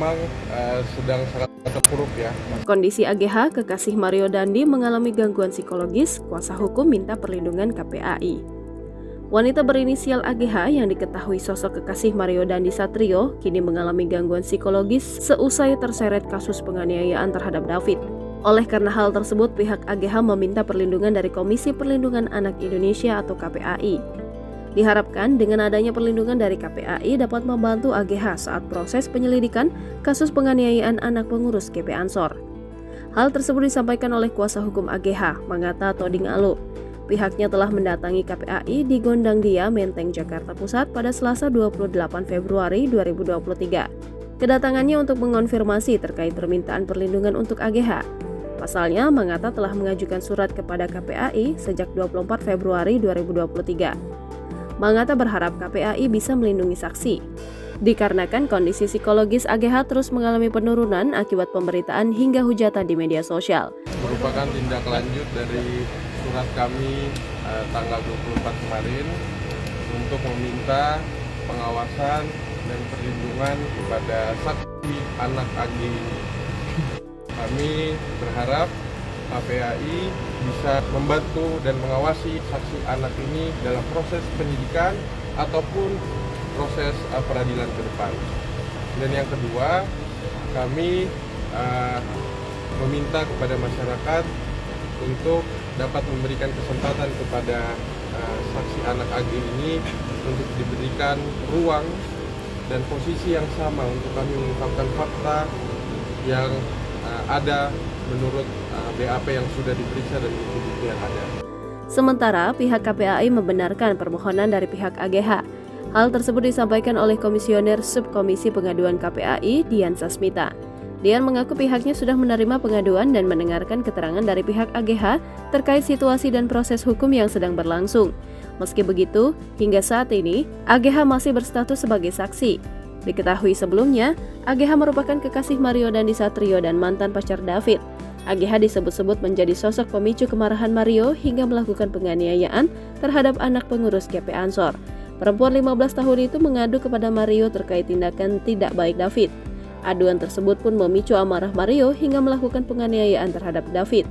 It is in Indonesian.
memang sedang sangat terpuruk ya. Kondisi AGH, kekasih Mario Dandi, mengalami gangguan psikologis. Kuasa hukum minta perlindungan KPAI. Wanita berinisial AGH yang diketahui sosok kekasih Mario Dandi Satrio kini mengalami gangguan psikologis seusai terseret kasus penganiayaan terhadap David. Oleh karena hal tersebut, pihak AGH meminta perlindungan dari Komisi Perlindungan Anak Indonesia atau KPAI. Diharapkan dengan adanya perlindungan dari KPAI dapat membantu AGH saat proses penyelidikan kasus penganiayaan anak pengurus GP Ansor. Hal tersebut disampaikan oleh kuasa hukum AGH, Manggata Toding Alu. Pihaknya telah mendatangi KPAI di Gondang Dia, Menteng, Jakarta Pusat pada Selasa 28 Februari 2023. Kedatangannya untuk mengonfirmasi terkait permintaan perlindungan untuk AGH. Pasalnya, Manggata telah mengajukan surat kepada KPAI sejak 24 Februari 2023. Manggata berharap KPAI bisa melindungi saksi, dikarenakan kondisi psikologis AGH terus mengalami penurunan akibat pemberitaan hingga hujatan di media sosial. Merupakan tindak lanjut dari surat kami tanggal 24 kemarin untuk meminta pengawasan dan perlindungan kepada saksi anak AG ini. Kami berharap KPAI bisa membantu dan mengawasi saksi anak ini dalam proses penyidikan ataupun proses peradilan ke depan. Dan yang kedua, kami meminta kepada masyarakat untuk dapat memberikan kesempatan kepada saksi anak AG ini untuk diberikan ruang dan posisi yang sama untuk kami mengungkapkan fakta yang ada menurut BAP yang sudah diperiksa dan bukti yang ada. Sementara pihak KPAI membenarkan permohonan dari pihak AGH. Hal tersebut disampaikan oleh Komisioner Subkomisi Pengaduan KPAI, Dian Sasmita. Dian mengaku pihaknya sudah menerima pengaduan dan mendengarkan keterangan dari pihak AGH terkait situasi dan proses hukum yang sedang berlangsung. Meski begitu, hingga saat ini, AGH masih berstatus sebagai saksi. Diketahui sebelumnya, AGH merupakan kekasih Mario Dandi Satrio dan mantan pacar David. AGH disebut-sebut menjadi sosok pemicu kemarahan Mario hingga melakukan penganiayaan terhadap anak pengurus GP Ansor. Perempuan 15 tahun itu mengadu kepada Mario terkait tindakan tidak baik David. Aduan tersebut pun memicu amarah Mario hingga melakukan penganiayaan terhadap David.